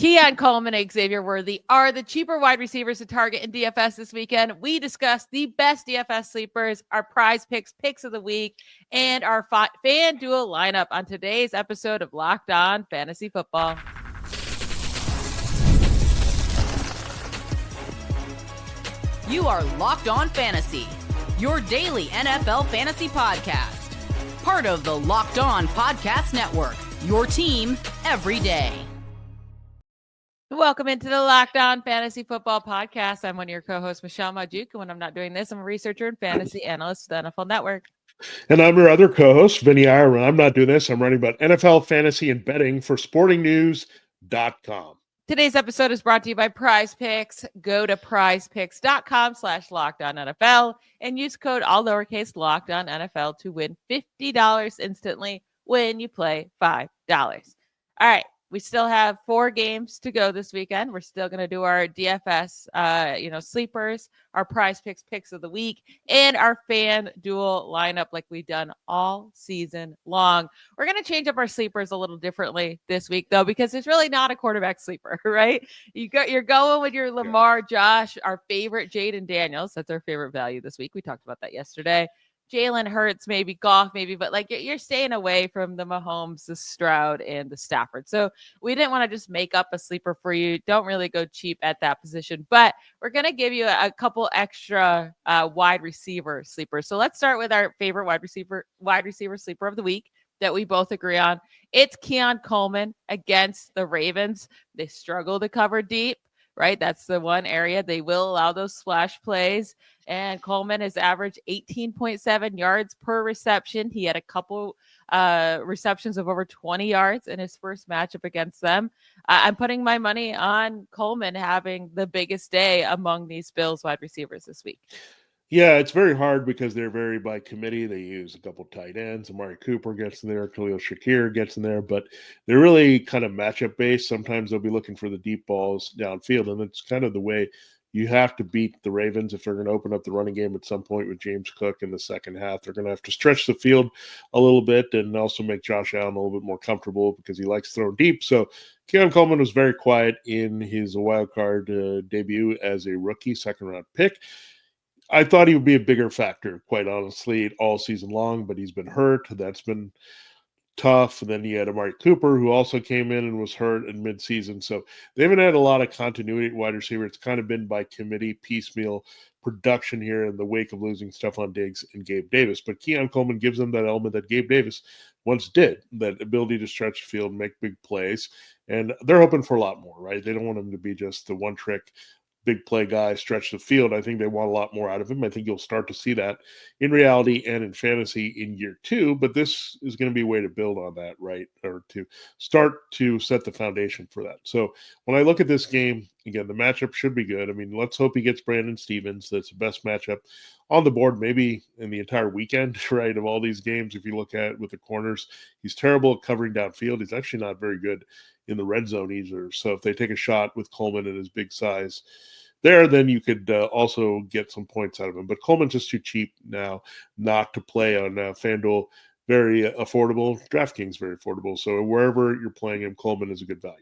Keon, Coleman, and Xavier Worthy are the cheaper wide receivers to target in DFS this weekend. We discuss the best DFS sleepers, our picks of the week, and our FanDuel lineup on today's episode of Locked On Fantasy Football. You are Locked On Fantasy, your daily NFL fantasy podcast. Part of the Locked On Podcast Network, your team every day. Welcome into the Locked On Fantasy Football Podcast. I'm one of your co-hosts, Michelle Magdziuk, and when I'm not doing this, I'm a researcher and fantasy analyst for the NFL Network. And I'm your other co-host, Vinnie Iyer. When I'm not doing this, I'm writing about NFL fantasy and betting for sportingnews.com. Today's episode is brought to you by PrizePicks. Go to prizepicks.com/LockedOnNFL and use code all lowercase LockedOnNFL to win $50 instantly when you play $5. All right. We still have 4 games to go this weekend. We're still going to do our DFS, sleepers, our picks of the week, and our FanDuel lineup like we've done all season long. We're going to change up our sleepers a little differently this week, though, because it's really not a quarterback sleeper, right? You're going with your Lamar, Josh, our favorite Jayden Daniels. That's our favorite value this week. We talked about that yesterday. Jalen Hurts, maybe Goff, but like you're staying away from the Mahomes, the Stroud, and the Stafford. So we didn't want to just make up a sleeper for you. Don't really go cheap at that position, but we're going to give you a couple extra wide receiver sleepers. So let's start with our favorite wide receiver sleeper of the week that we both agree on. It's Keon Coleman against the Ravens. They struggle to cover deep. Right. That's the one area they will allow those splash plays. And Coleman has averaged 18.7 yards per reception. He had a couple receptions of over 20 yards in his first matchup against them. I'm putting my money on Coleman having the biggest day among these Bills wide receivers this week. Yeah, it's very hard because they're very by committee. They use a couple tight ends. Amari Cooper gets in there. Khalil Shakir gets in there. But they're really kind of matchup based. Sometimes they'll be looking for the deep balls downfield. And it's kind of the way you have to beat the Ravens if they're going to open up the running game at some point with James Cook in the second half. They're going to have to stretch the field a little bit and also make Josh Allen a little bit more comfortable because he likes throwing deep. So Keon Coleman was very quiet in his wild card debut as a rookie second-round pick. I thought he would be a bigger factor, quite honestly, all season long, but he's been hurt. That's been tough. And then you had Amari Cooper, who also came in and was hurt in midseason. So they haven't had a lot of continuity at wide receiver. It's kind of been by committee, piecemeal production here in the wake of losing Stephon Diggs and Gabe Davis. But Keon Coleman gives them that element that Gabe Davis once did, that ability to stretch the field, make big plays. And they're hoping for a lot more, right? They don't want him to be just the one trick big play guy, stretch the field. I think they want a lot more out of him. I think you'll start to see that in reality and in fantasy in year 2, but this is going to be a way to build on that, right? Or to start to set the foundation for that. So when I look at this game, again, the matchup should be good. I mean, let's hope he gets Brandon Stevens. That's the best matchup on the board, maybe in the entire weekend, right? Of all these games, if you look at it with the corners, he's terrible at covering downfield. He's actually not very good in the red zone either. So if they take a shot with Coleman and his big size there, then you could also get some points out of him. But Coleman's just too cheap now not to play on FanDuel. Very affordable. DraftKings very affordable. So wherever you're playing him, Coleman is a good value.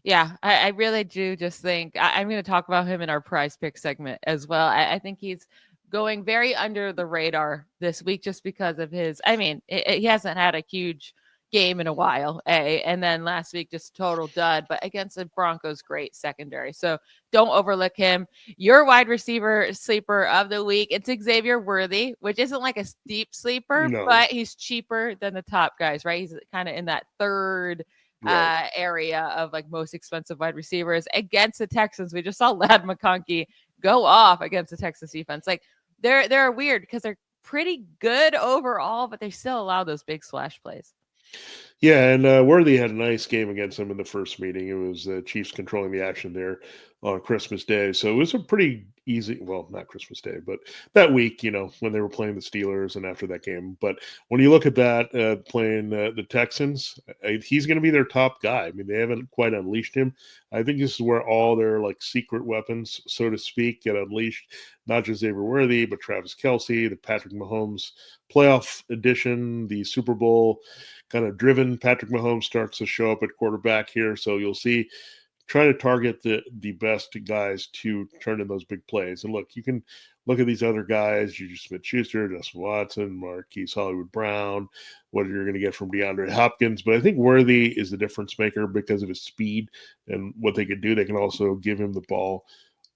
Yeah, I really do just think I'm going to talk about him in our prize pick segment as well. I think he's going very under the radar this week just because of his, he hasn't had a huge game in a while, and then last week just total dud, but against the Broncos, great secondary. So don't overlook him. Your wide receiver sleeper of the week, it's Xavier Worthy, which isn't like a deep sleeper, but he's cheaper than the top guys, right? He's kind of in that third area of like most expensive wide receivers against the Texans. We just saw Ladd McConkey go off against the Texas defense. Like they're weird because they're pretty good overall, but they still allow those big splash plays. Yeah, and Worthy had a nice game against them in the first meeting. It was the Chiefs controlling the action there on Christmas Day. So it was a pretty easy, well, not Christmas Day, but that week, when they were playing the Steelers and after that game. But when you look at that, playing the Texans, he's going to be their top guy. I mean, they haven't quite unleashed him. I think this is where all their like secret weapons, so to speak, get unleashed. Not just Xavier Worthy, but Travis Kelce, the Patrick Mahomes playoff edition, the Super Bowl kind of driven Patrick Mahomes starts to show up at quarterback here. So you'll see try to target the best guys to turn in those big plays. And look, you can look at these other guys, Juju Smith-Schuster, Justin Watson, Marquise Hollywood-Brown, what you're going to get from DeAndre Hopkins. But I think Worthy is the difference maker because of his speed and what they can do. They can also give him the ball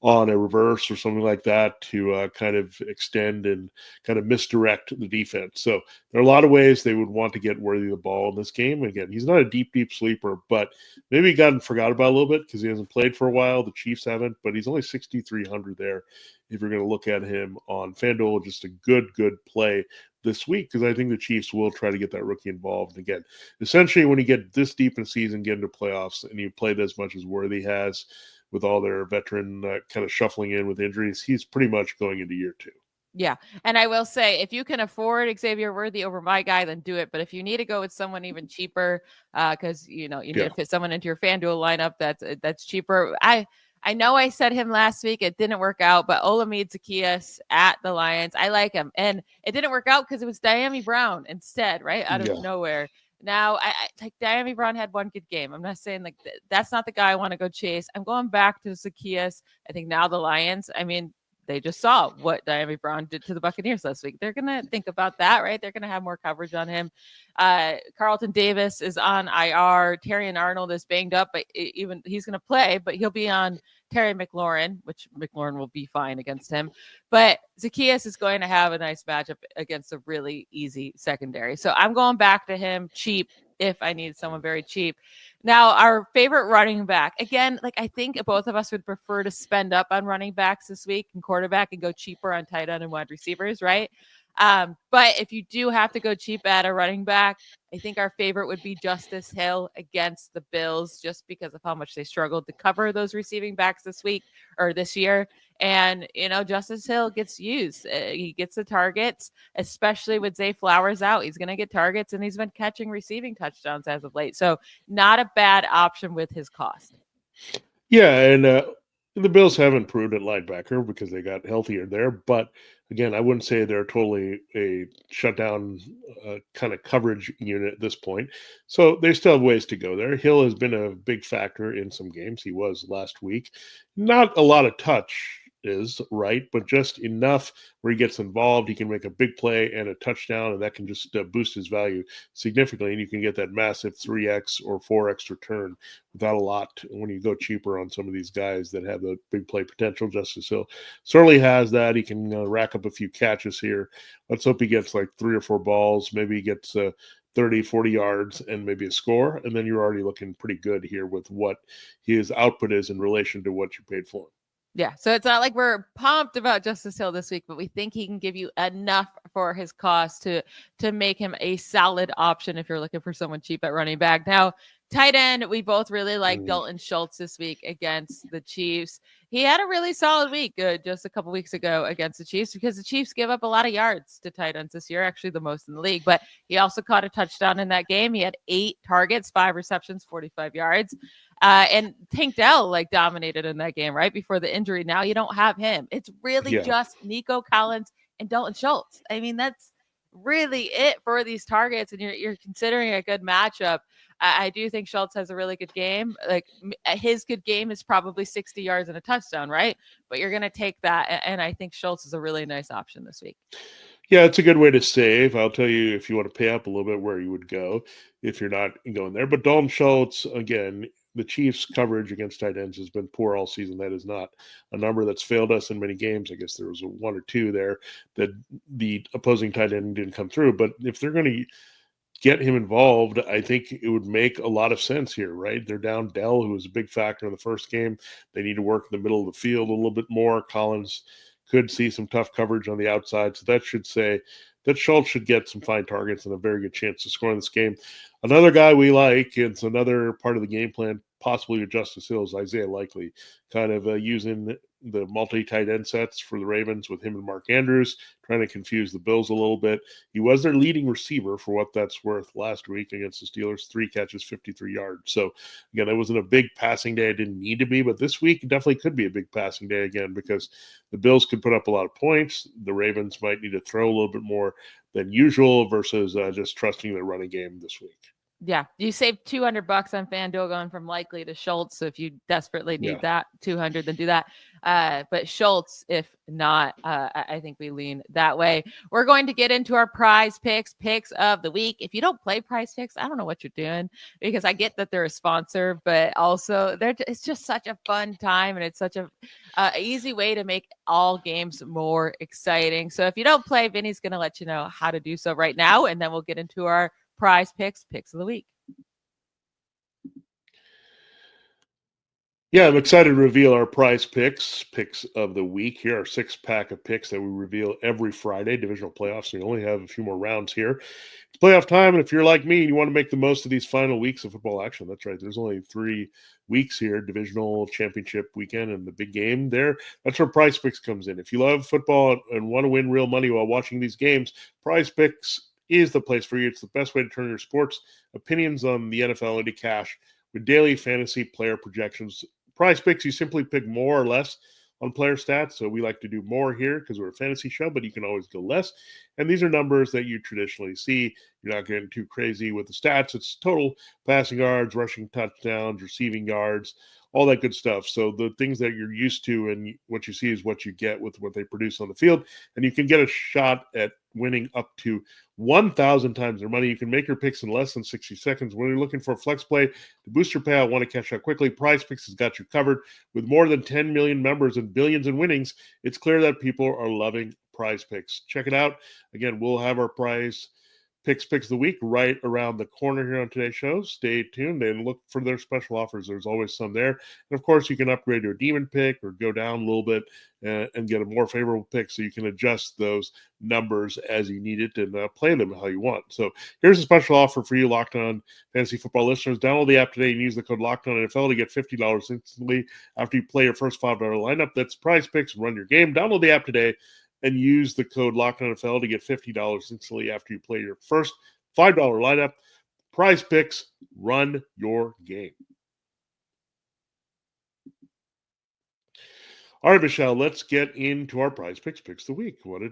on a reverse or something like that to kind of extend and kind of misdirect the defense. So there are a lot of ways they would want to get Worthy the ball in this game. Again, he's not a deep sleeper, but maybe he gotten forgot about a little bit because he hasn't played for a while. The Chiefs haven't, but he's only 6,300 there. If you're going to look at him on FanDuel, just a good play this week because I think the Chiefs will try to get that rookie involved. And again, essentially when you get this deep in the season, get into playoffs, and you played as much as Worthy has, with all their veteran kind of shuffling in with injuries, he's pretty much going into year 2. Yeah. And I will say, if you can afford Xavier Worthy over my guy, then do it. But if you need to go with someone even cheaper, because you need to fit someone into your FanDuel lineup that's cheaper. I know I said him last week. It didn't work out, but Olamide Zaccheaus at the Lions, I like him. And it didn't work out because it was Diami Brown instead, right? Out of nowhere. Now, I like Diami Brown had one good game. I'm not saying like that's not the guy I want to go chase. I'm going back to Zaccheaus. I think now the Lions, I mean, they just saw what Diami Brown did to the Buccaneers last week. They're going to think about that, right? They're going to have more coverage on him. Carlton Davis is on IR. Terrion Arnold is banged up, but even he's going to play, but he'll be on Terry McLaurin, which McLaurin will be fine against him. But Zaccheaus is going to have a nice matchup against a really easy secondary. So I'm going back to him cheap if I need someone very cheap. Now, our favorite running back, again, like I think both of us would prefer to spend up on running backs this week and quarterback and go cheaper on tight end and wide receivers, right? But if you do have to go cheap at a running back, I think our favorite would be Justice Hill against the Bills, just because of how much they struggled to cover those receiving backs this week or this year. And, Justice Hill gets used. He gets the targets, especially with Zay Flowers out. He's going to get targets, and he's been catching receiving touchdowns as of late. So not a bad option with his cost. Yeah, and the Bills have improved at linebacker because they got healthier there. But again, I wouldn't say they're totally a shutdown kind of coverage unit at this point. So they still have ways to go there. Hill has been a big factor in some games. He was last week. Not a lot of touch is right, but just enough where he gets involved. He can make a big play and a touchdown, and that can just boost his value significantly. And you can get that massive 3x or 4x return without a lot when you go cheaper on some of these guys that have the big play potential. Justice Hill certainly has that. He can rack up a few catches here. Let's hope he gets like 3 or 4 balls. Maybe he gets 30, 40 yards and maybe a score. And then you're already looking pretty good here with what his output is in relation to what you paid for him. Yeah, so it's not like we're pumped about Justice Hill this week, but we think he can give you enough for his cost to make him a solid option if you're looking for someone cheap at running back. Now, tight end, we both really like Dalton Schultz this week against the Chiefs. He had a really solid week just a couple weeks ago against the Chiefs because the Chiefs give up a lot of yards to tight ends this year, actually the most in the league. But he also caught a touchdown in that game. He had 8 targets, 5 receptions, 45 yards. And Tank Dell dominated in that game right before the injury. Now you don't have him. It's really just Nico Collins and Dalton Schultz. I mean, that's really it for these targets, and you're considering a good matchup. I do think Schultz has a really good game. Like his good game is probably 60 yards and a touchdown, right? But you're going to take that, and I think Schultz is a really nice option this week. Yeah, it's a good way to save. I'll tell you if you want to pay up a little bit where you would go if you're not going there. But Dalton Schultz, again, the Chiefs' coverage against tight ends has been poor all season. That is not a number that's failed us in many games. I guess there was 1 or 2 there that the opposing tight end didn't come through. But if they're going to get him involved, I think it would make a lot of sense here, right? They're down Dell, who was a big factor in the first game. They need to work in the middle of the field a little bit more. Collins could see some tough coverage on the outside. So that should say that Schultz should get some fine targets and a very good chance to score in this game. Another guy we like, it's another part of the game plan, possibly with Justice Hill, is Isaiah Likely, kind of using the multi-tight end sets for the Ravens with him and Mark Andrews, trying to confuse the Bills a little bit. He was their leading receiver for what that's worth last week against the Steelers, 3 catches, 53 yards. So again, it wasn't a big passing day. It didn't need to be, but this week definitely could be a big passing day again because the Bills could put up a lot of points. The Ravens might need to throw a little bit more than usual versus just trusting their running game this week. Yeah, you save $200 on FanDuel going from likely to Schultz. So if you desperately need that 200, then do that. But Schultz, if not, I think we lean that way. We're going to get into our prize picks of the week. If you don't play prize picks, I don't know what you're doing, because I get that they're a sponsor, but also it's just such a fun time, and it's such a easy way to make all games more exciting. So if you don't play, Vinny's going to let you know how to do so right now, and then we'll get into our prize picks of the week. Yeah, I'm excited to reveal our prize picks of the week. Here are 6-pack of picks that we reveal every Friday, divisional playoffs. So you only have a few more rounds here. It's playoff time, and if you're like me and you want to make the most of these final weeks of football action, that's right. There's only 3 weeks here, divisional championship weekend and the big game there. That's where Prize Picks comes in. If you love football and want to win real money while watching these games, Prize Picks is the place for you. It's the best way to turn your sports opinions on the NFL into cash with daily fantasy player projections. Prize Picks, you simply pick more or less on player stats. So we like to do more here because we're a fantasy show, but you can always go less. And these are numbers that you traditionally see. You're not getting too crazy with the stats. It's total passing yards, rushing touchdowns, receiving yards, all that good stuff. So the things that you're used to and what you see is what you get with what they produce on the field. And you can get a shot at winning up to 1,000 times their money. You can make your picks in less than 60 seconds. When you're looking for a flex play to boost your payout, want to cash out quickly, Prize Picks has got you covered. With more than 10 million members and billions in winnings, it's clear that people are loving Prize Picks. Check it out. Again, we'll have our Prize Picks of the week right around the corner here on today's show. Stay tuned and look for their special offers. There's always some there. And of course, you can upgrade to a demon pick or go down a little bit and get a more favorable pick, so you can adjust those numbers as you need it and play them how you want. So here's a special offer for you, Locked On Fantasy Football listeners. Download the app today and use the code Locked On NFL to get $50 instantly after you play your first $5 lineup. That's Prize Picks. Run your game. Download the app today and use the code LOCKEDONNFL to get $50 instantly after you play your first $5 lineup. Prize Picks, run your game. All right, Michelle, let's get into our Prize Picks of the week. What a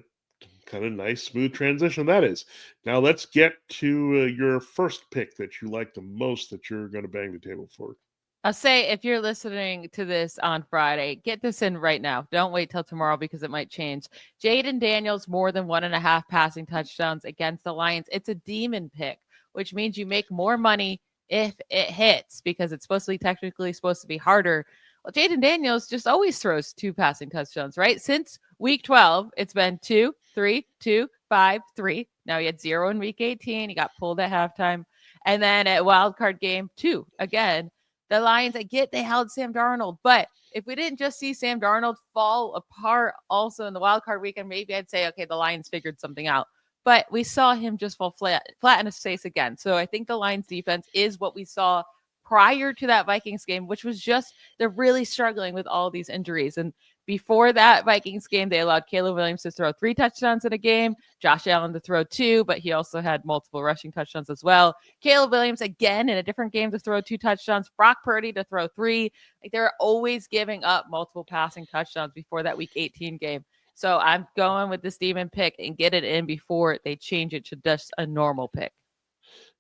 kind of nice, smooth transition that is. Now let's get to your first pick that you like the most that you're going to bang the table for. I'll say, if you're listening to this on Friday, get this in right now. Don't wait till tomorrow because it might change. Jayden Daniels, more than 1.5 passing touchdowns against the Lions. It's a demon pick, which means you make more money if it hits, because it's technically supposed to be harder. Well, Jayden Daniels just always throws 2 passing touchdowns, right? Since week 12, it's been 2, 3, 2, 5, 3. Now he had 0 in week 18. He got pulled at halftime. And then at wildcard game 2, again, the Lions, I get they held Sam Darnold, but if we didn't just see Sam Darnold fall apart also in the wild card weekend, maybe I'd say, okay, the Lions figured something out. But we saw him just fall flat in his face again. So I think the Lions defense is what we saw prior to that Vikings game, which was just, they're really struggling with all these injuries. And before that Vikings game, they allowed Caleb Williams to throw 3 touchdowns in a game, Josh Allen to throw 2, but he also had multiple rushing touchdowns as well. Caleb Williams again in a different game to throw 2 touchdowns, Brock Purdy to throw 3. Like, they're always giving up multiple passing touchdowns before that week 18 game. So I'm going with this demon pick and get it in before they change it to just a normal pick.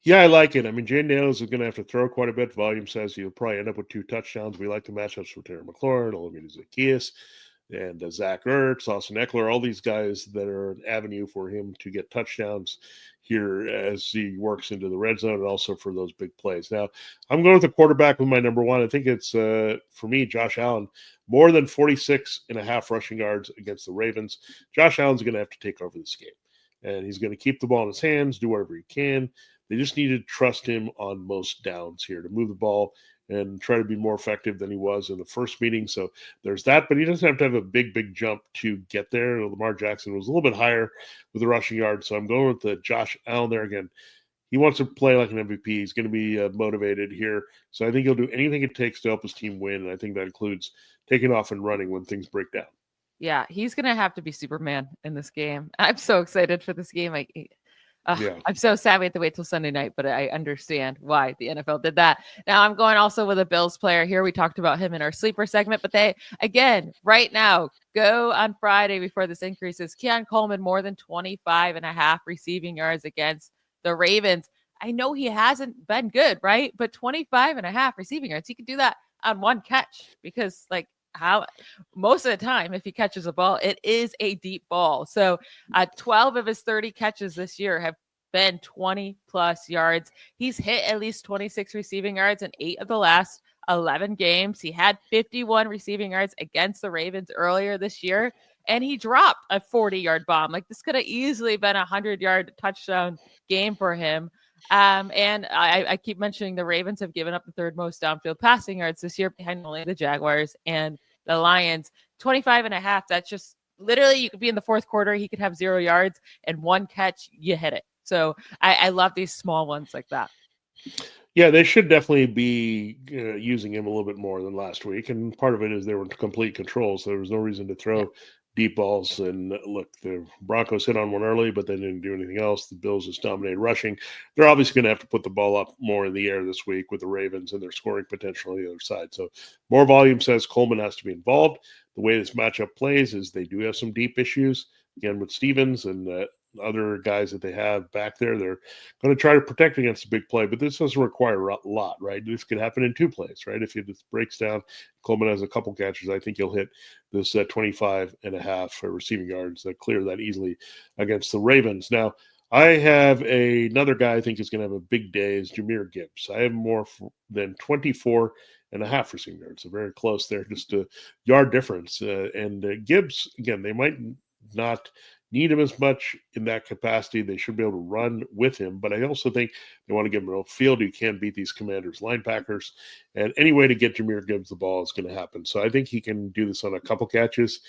Yeah, I like it. I mean, Jayden Daniels is going to have to throw quite a bit. Volume says he'll probably end up with 2 touchdowns. We like the matchups with Terry McLaurin, Olivia Zacchaeus, and Zach Ertz, Austin Eckler, all these guys that are an avenue for him to get touchdowns here as he works into the red zone and also for those big plays. Now, I'm going with the quarterback with my number 1. I think it's, for me, Josh Allen, more than 46.5 rushing yards against the Ravens. Josh Allen's going to have to take over this game, and he's going to keep the ball in his hands, do whatever he can. They just need to trust him on most downs here to move the ball and try to be more effective than he was in the first meeting. So there's that, but he doesn't have to have a big jump to get there. Lamar Jackson was a little bit higher with the rushing yards, so I'm going with the Josh Allen there again. He wants to play like an MVP. He's going to be motivated here. So I think he'll do anything it takes to help his team win, and I think that includes taking off and running when things break down. Yeah, he's going to have to be Superman in this game. I'm so excited for this game. I'm so sad we have to wait till Sunday night, but I understand why the NFL did that. Now I'm going also with a Bills player here. We talked about him in our sleeper segment, but they, again, right now, go on Friday before this increases. Keon Coleman, more than 25.5 receiving yards against the Ravens. I know he hasn't been good, right? But 25.5 receiving yards, he could do that on one catch because like how most of the time, if he catches a ball, it is a deep ball. So 12 of his 30 catches this year have been 20 plus yards. He's hit at least 26 receiving yards in 8 of the last 11 games. He had 51 receiving yards against the Ravens earlier this year, and he dropped a 40-yard bomb. Like this could have easily been a 100-yard touchdown game for him. And I keep mentioning the Ravens have given up the third most downfield passing yards this year behind only the Jaguars and the Lions. 25.5. That's just literally, you could be in the fourth quarter. He could have 0 yards and one catch, you hit it. So I love these small ones like that. Yeah, they should definitely be using him a little bit more than last week. And part of it is they were in complete control. So there was no reason to throw deep balls. And look, the Broncos hit on one early, but they didn't do anything else. The Bills just dominated rushing. They're obviously going to have to put the ball up more in the air this week with the Ravens and their scoring potential on the other side. So more volume says Coleman has to be involved. The way this matchup plays is they do have some deep issues, again, with Stevens and other guys that they have back there. They're going to try to protect against a big play, but this doesn't require a lot, right? This could happen in 2 plays, right? If it just breaks down, Coleman has a couple catches, I think he'll hit this 25.5 for receiving yards that clear that easily against the Ravens. Now, I have another guy I think is going to have a big day is Jahmyr Gibbs. I have more than 24.5 receiving yards, so very close there, just a yard difference. And Gibbs, again, they might not need him as much in that capacity. They should be able to run with him, but I also think they want to give him a field. You can't beat these Commanders linebackers, and any way to get Jahmyr Gibbs the ball is going to happen. So I think he can do this on a couple catches,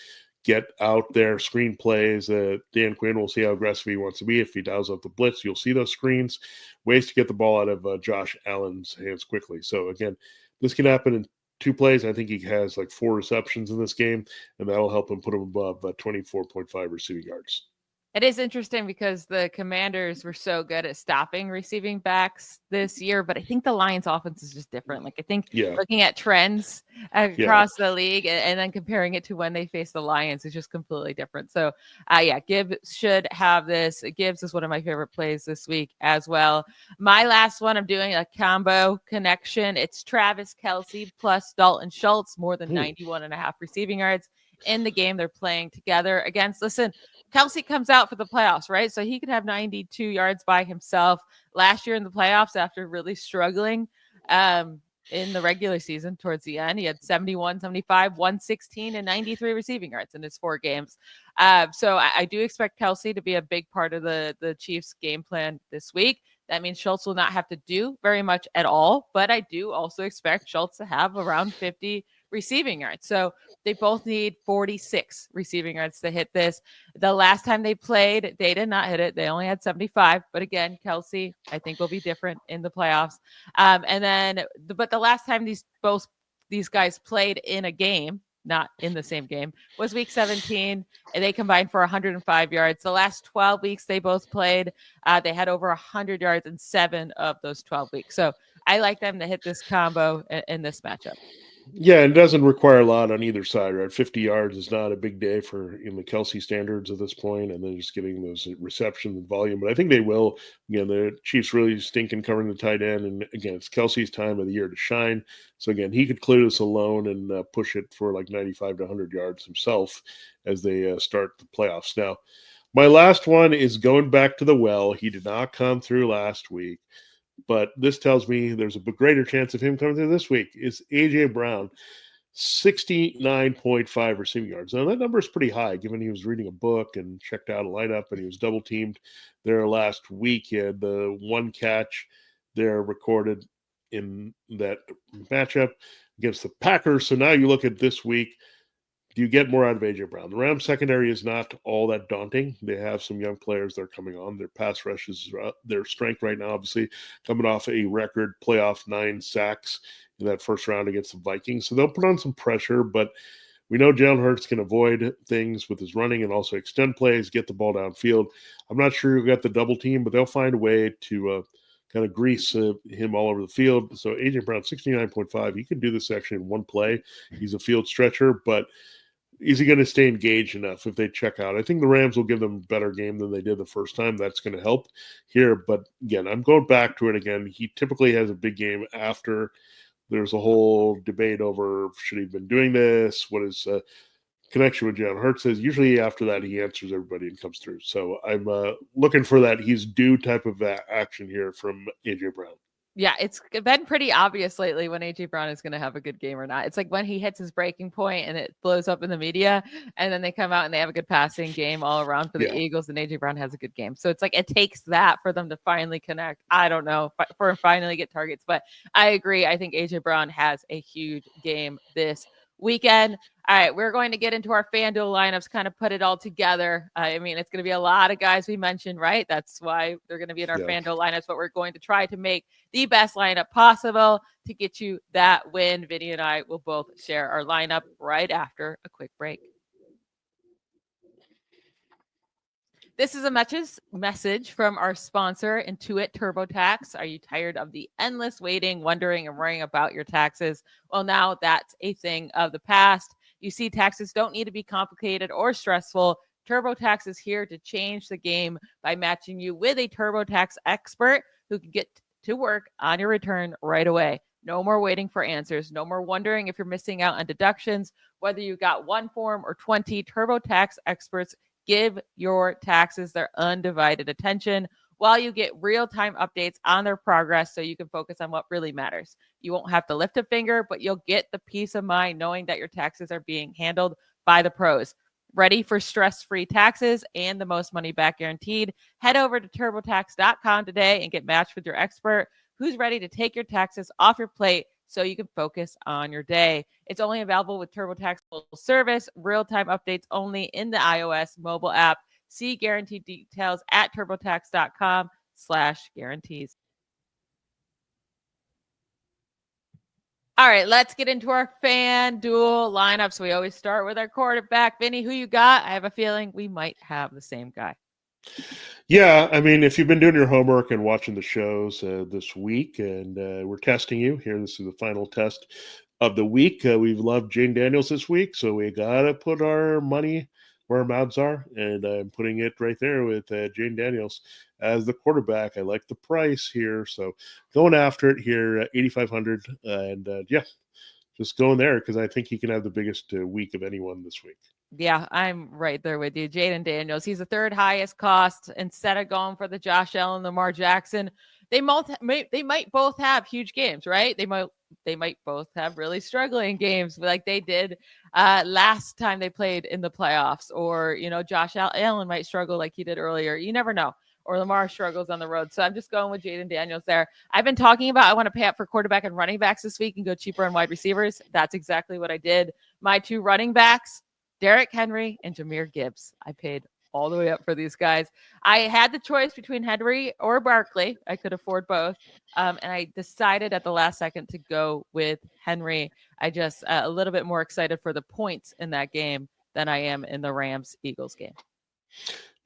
get out there, screen plays. Dan Quinn will see how aggressive he wants to be. If he dials up the blitz, you'll see those screens, ways to get the ball out of Josh Allen's hands quickly. So again, this can happen in 2 plays. I think he has like 4 receptions in this game, and that'll help him put him above 24.5 receiving yards. It is interesting because the Commanders were so good at stopping receiving backs this year, but I think the Lions offense is just different. Like I think looking at trends across the league and then comparing it to when they face the Lions is just completely different. So Gibbs should have this. Gibbs is one of my favorite plays this week as well. My last one, I'm doing a combo connection. It's Travis Kelce plus Dalton Schultz, more than 91.5 receiving yards in the game they're playing together against. Listen, Kelce comes out for the playoffs, right? So he could have 92 yards by himself. Last year in the playoffs, after really struggling in the regular season towards the end, he had 71, 75, 116, and 93 receiving yards in his 4 games. So I do expect Kelce to be a big part of the Chiefs' game plan this week. That means Schultz will not have to do very much at all, but I do also expect Schultz to have around 50 receiving yards. So they both need 46 receiving yards to hit this. The last time they played, they did not hit it. They only had 75. But again, Kelce, I think, will be different in the playoffs. But the last time these guys played in a game, not in the same game, was week 17. And they combined for 105 yards. The last 12 weeks they both played, they had over 100 yards in 7 of those 12 weeks. So I like them to hit this combo in this matchup. Yeah, it doesn't require a lot on either side, right? 50 yards is not a big day for in the Kelce standards at this point, and then just getting those receptions and volume. But I think they will. Again, the Chiefs really stinking covering the tight end, and again, it's Kelce's time of the year to shine. So again, he could clear this alone and push it for like 95 to 100 yards himself as they start the playoffs. Now, my last one is going back to the well. He did not come through last week, but this tells me there's a greater chance of him coming through this week. Is A.J. Brown, 69.5 receiving yards. Now, that number is pretty high, given he was reading a book and checked out a lineup, and he was double-teamed there last week. He had the 1 catch there recorded in that matchup against the Packers. So now you look at this week, do you get more out of A.J. Brown? The Rams secondary is not all that daunting. They have some young players that are coming on. Their pass rush is their strength right now, obviously, coming off a record playoff 9 sacks in that first round against the Vikings. So they'll put on some pressure, but we know Jalen Hurts can avoid things with his running and also extend plays, get the ball downfield. I'm not sure who got the double team, but they'll find a way to kind of grease him all over the field. So A.J. Brown, 69.5. He can do this actually in one play. He's a field stretcher, but is he going to stay engaged enough if they check out? I think the Rams will give them a better game than they did the first time. That's going to help here. But again, I'm going back to it again. He typically has a big game after there's a whole debate over should he have been doing this? What is connection with Jalen Hurts is? Usually after that, he answers everybody and comes through. So I'm looking for that he's due type of action here from A.J. Brown. Yeah, it's been pretty obvious lately when A.J. Brown is going to have a good game or not. It's like when he hits his breaking point and it blows up in the media, and then they come out and they have a good passing game all around for the Eagles, and A.J. Brown has a good game. So it's like it takes that for them to finally connect. I don't know, for finally get targets, but I agree. I think A.J. Brown has a huge game this weekend. All right, we're going to get into our FanDuel lineups, kind of put it all together. I mean, it's going to be a lot of guys we mentioned, right? That's why they're going to be in our FanDuel lineups, but we're going to try to make the best lineup possible to get you that win. Vinnie and I will both share our lineup right after a quick break. This is a message from our sponsor, Intuit TurboTax. Are you tired of the endless waiting, wondering, and worrying about your taxes? Well, now that's a thing of the past. You see, taxes don't need to be complicated or stressful. TurboTax is here to change the game by matching you with a TurboTax expert who can get to work on your return right away. No more waiting for answers. No more wondering if you're missing out on deductions. Whether you got one form or 20, TurboTax experts give your taxes their undivided attention while you get real-time updates on their progress so you can focus on what really matters. You won't have to lift a finger, but you'll get the peace of mind knowing that your taxes are being handled by the pros. Ready for stress-free taxes and the most money back guaranteed? Head over to TurboTax.com today and get matched with your expert who's ready to take your taxes off your plate so you can focus on your day. It's only available with TurboTax full service, real-time updates only in the iOS mobile app. See guaranteed details at TurboTax.com/guarantees. All right, let's get into our FanDuel lineups. We always start with our quarterback. Vinnie, who you got? I have a feeling we might have the same guy. Yeah, I mean, if you've been doing your homework and watching the shows this week, and we're testing you here, this is the final test of the week. We've loved Jayden Daniels this week, so we got to put our money where our mouths are, and I'm putting it right there with Jayden Daniels as the quarterback. I like the price here, so going after it here, 8,500, and just going there because I think he can have the biggest week of anyone this week. Yeah, I'm right there with you. Jayden Daniels, he's the third highest cost. Instead of going for the Josh Allen, Lamar Jackson, they might both have huge games, right? They might both have really struggling games like they did last time they played in the playoffs. Or, Josh Allen might struggle like he did earlier. You never know. Or Lamar struggles on the road. So I'm just going with Jayden Daniels there. I've been talking about I want to pay up for quarterback and running backs this week and go cheaper on wide receivers. That's exactly what I did. My two running backs, Derrick Henry and Jahmyr Gibbs. I paid all the way up for these guys. I had the choice between Henry or Barkley. I could afford both. And I decided at the last second to go with Henry. I just a little bit more excited for the points in that game than I am in the Rams-Eagles game.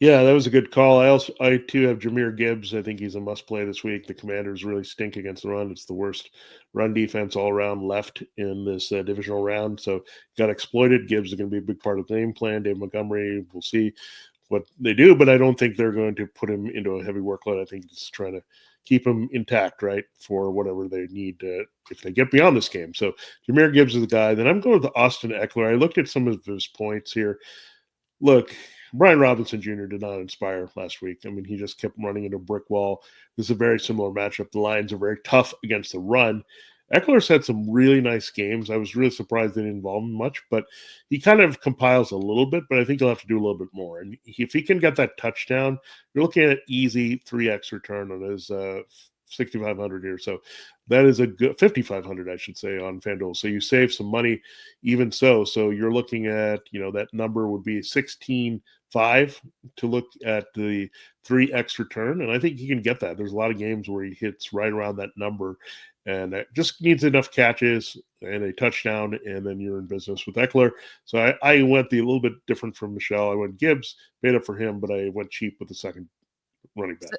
Yeah, that was a good call. I too have Jahmyr Gibbs. I think he's a must play this week. The Commanders really stink against the run. It's the worst run defense all around left in this divisional round. So got exploited. Gibbs is going to be a big part of the game plan. Dave Montgomery, we'll see what they do, but I don't think they're going to put him into a heavy workload. I think it's trying to keep him intact, right, for whatever they need if they get beyond this game. So Jahmyr Gibbs is the guy. Then I'm going with Austin Eckler. I looked at some of his points here. Look, Brian Robinson Jr. did not inspire last week. I mean, he just kept running into a brick wall. This is a very similar matchup. The Lions are very tough against the run. Eckler's had some really nice games. I was really surprised they didn't involve him much, but he kind of compiles a little bit, but I think he'll have to do a little bit more. And if he can get that touchdown, you're looking at easy 3x return on his 6,500 here. So that is a good 5,500, I should say, on FanDuel. So you save some money even so. So you're looking at, that number would be 16.5 to look at the 3x return. And I think he can get that. There's a lot of games where he hits right around that number, and it just needs enough catches and a touchdown, and then you're in business with Eckler. So I went a little bit different from Michelle. I went Gibbs, paid up for him, but I went cheap with the second running back.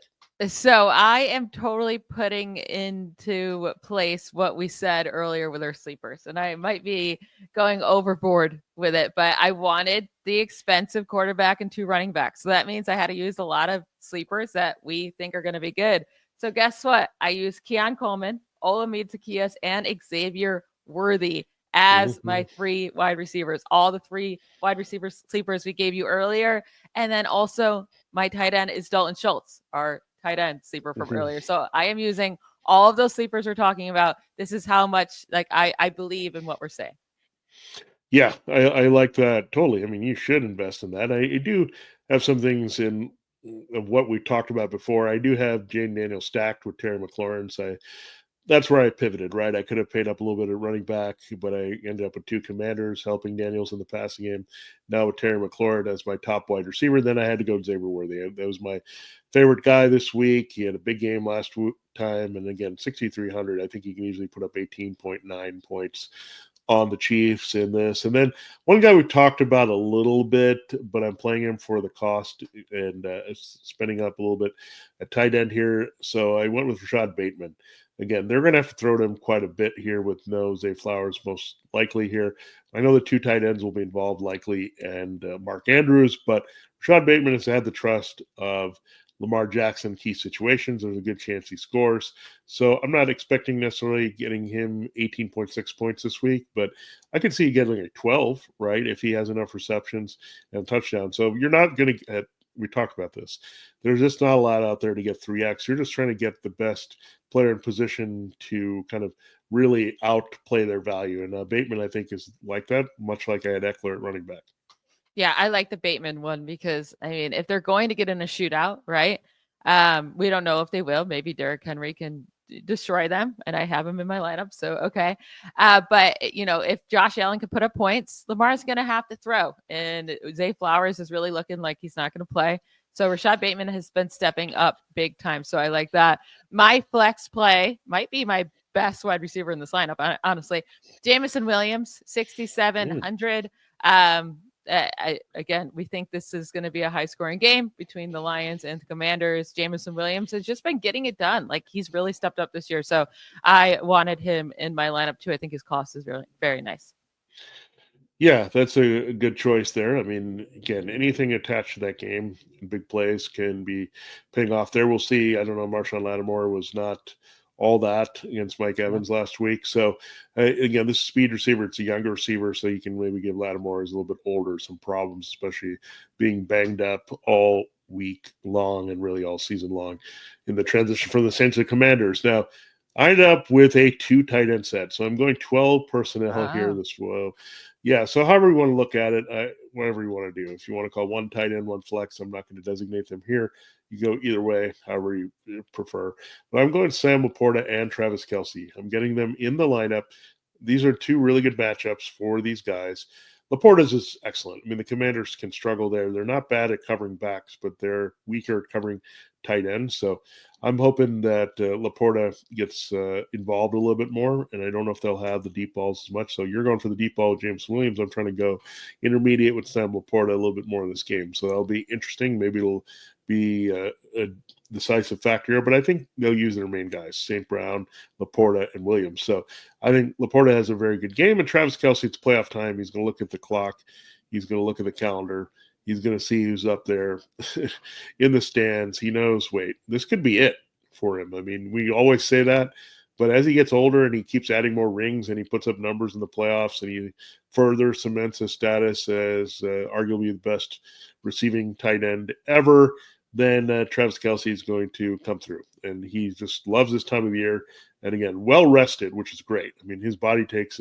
So I am totally putting into place what we said earlier with our sleepers, and I might be going overboard with it, but I wanted the expensive quarterback and 2 running backs. So that means I had to use a lot of sleepers that we think are going to be good. So guess what? I used Keon Coleman, Olamide Zaccheaus, and Xavier Worthy as my 3 wide receivers. All the 3 wide receivers sleepers we gave you earlier, and then also my tight end is Dalton Schultz, our tight end sleeper from earlier. So I am using all of those sleepers we're talking about. This is how much I believe in what we're saying. Yeah, I like that totally. I mean, you should invest in that. I do have some things in of what we talked about before. I do have Jayden Daniels stacked with Terry McLaurin. So that's where I pivoted, right? I could have paid up a little bit at running back, but I ended up with 2 Commanders helping Daniels in the passing game. Now with Terry McLaurin as my top wide receiver, then I had to go Xavier Worthy. That was my favorite guy this week. He had a big game last time, and again, 6,300. I think he can easily put up 18.9 points on the Chiefs in this. And then one guy we talked about a little bit, but I'm playing him for the cost and spending up a little bit at tight end here. So I went with Rashad Bateman. Again, they're going to have to throw to him quite a bit here with no Zay Flowers most likely here. I know the 2 tight ends will be involved likely and Mark Andrews, but Rashad Bateman has had the trust of Lamar Jackson key situations. There's a good chance he scores. So I'm not expecting necessarily getting him 18.6 points this week, but I could see getting a 12, right, if he has enough receptions and touchdowns. So you're not going to get – we talked about this. There's just not a lot out there to get 3X. You're just trying to get the best player in position to kind of really outplay their value. And Bateman, I think, is like that, much like I had Eckler at running back. Yeah, I like the Bateman one because, I mean, if they're going to get in a shootout, right, we don't know if they will. Maybe Derrick Henry can destroy them, and I have him in my lineup, so okay. But, if Josh Allen can put up points, Lamar's going to have to throw, and Zay Flowers is really looking like he's not going to play. So Rashad Bateman has been stepping up big time, so I like that. My flex play might be my best wide receiver in this lineup, honestly. Jameson Williams, 6,700. Again, we think this is going to be a high scoring game between the Lions and the Commanders. Jameson Williams has just been getting it done. Like, he's really stepped up this year. So I wanted him in my lineup too. I think his cost is really very nice. Yeah, that's a good choice there. I mean, again, anything attached to that game, big plays can be paying off there. We'll see. I don't know. Marshawn Lattimore was not all that against Mike Evans last week. So, again, this is speed receiver. It's a younger receiver, so you can maybe give Lattimore, who's a little bit older, some problems, especially being banged up all week long and really all season long in the transition from the Saints to the Commanders. Now, I ended up with a 2 tight end set. So I'm going 12 personnel here this yeah, so however you want to look at it, whatever you want to do. If you want to call 1 tight end, 1 flex, I'm not going to designate them here. You go either way, however you prefer. But I'm going Sam Laporta and Travis Kelce. I'm getting them in the lineup. These are 2 really good matchups for these guys. Laporta's is excellent. I mean, the Commanders can struggle there. They're not bad at covering backs, but they're weaker at covering tight ends. So I'm hoping that Laporta gets involved a little bit more, and I don't know if they'll have the deep balls as much. So you're going for the deep ball with James Williams. I'm trying to go intermediate with Sam Laporta a little bit more in this game. So that'll be interesting. Maybe it'll be a decisive factor here, but I think they'll use their main guys, St. Brown, Laporta, and Williams. So I think Laporta has a very good game, and Travis Kelce, it's playoff time. He's going to look at the clock. He's going to look at the calendar. He's going to see who's up there in the stands. He knows, wait, this could be it for him. I mean, we always say that, but as he gets older and he keeps adding more rings and he puts up numbers in the playoffs and he further cements his status as arguably the best receiving tight end ever, then Travis Kelce is going to come through. And he just loves this time of year. And again, well rested, which is great. I mean, his body takes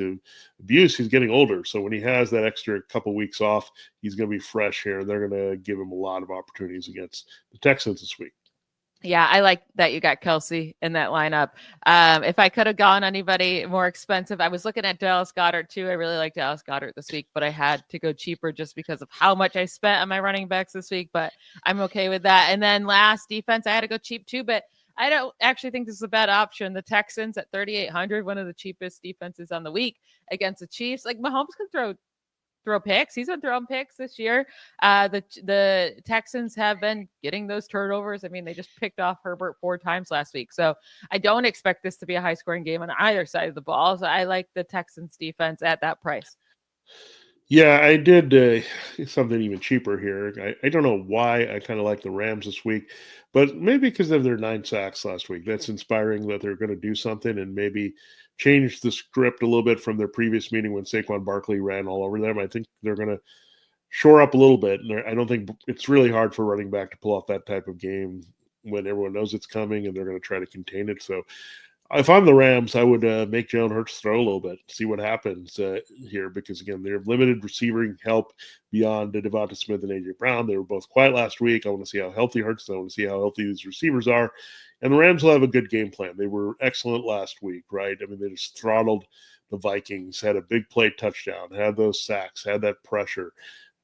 abuse. He's getting older. So when he has that extra couple weeks off, he's going to be fresh here. And they're going to give him a lot of opportunities against the Texans this week. Yeah, I like that you got Kelce in that lineup. If I could have gone anybody more expensive, I was looking at Dallas Goedert too. I really like Dallas Goedert this week, but I had to go cheaper just because of how much I spent on my running backs this week, but I'm okay with that. And then last defense, I had to go cheap too, but I don't actually think this is a bad option. The Texans at 3,800, one of the cheapest defenses on the week against the Chiefs. Like, Mahomes can throw throw picks. He's been throwing picks this year. The Texans have been getting those turnovers. I mean, they just picked off Herbert 4 times last week. So I don't expect this to be a high scoring game on either side of the ball. So I like the Texans defense at that price. Yeah, I did something even cheaper here. I don't know why I kind of like the Rams this week, but maybe because of their 9 sacks last week. That's inspiring that they're going to do something and maybe change the script a little bit from their previous meeting when Saquon Barkley ran all over them. I think they're going to shore up a little bit. And I don't think it's really hard for running back to pull off that type of game when everyone knows it's coming and they're going to try to contain it. So if I'm the Rams, I would make Jalen Hurts throw a little bit, see what happens here, because again, they have limited receiving help beyond Devonta Smith and AJ Brown. They were both quiet last week. I want to see how healthy Hurts is. I want to see how healthy these receivers are, and the Rams will have a good game plan. They were excellent last week, right? I mean, they just throttled the Vikings, had a big play touchdown, had those sacks, had that pressure,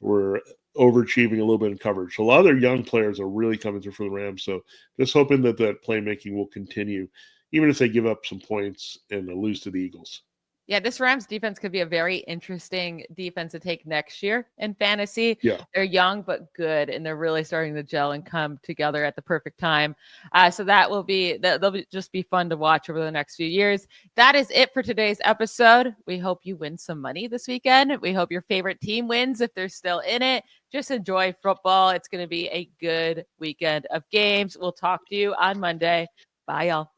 were overachieving a little bit in coverage. So a lot of their young players are really coming through for the Rams. So just hoping that playmaking will continue, even if they give up some points and lose to the Eagles. Yeah, this Rams defense could be a very interesting defense to take next year in fantasy. Yeah. They're young but good, and they're really starting to gel and come together at the perfect time. So they'll just be fun to watch over the next few years. That is it for today's episode. We hope you win some money this weekend. We hope your favorite team wins if they're still in it. Just enjoy football. It's going to be a good weekend of games. We'll talk to you on Monday. Bye, y'all.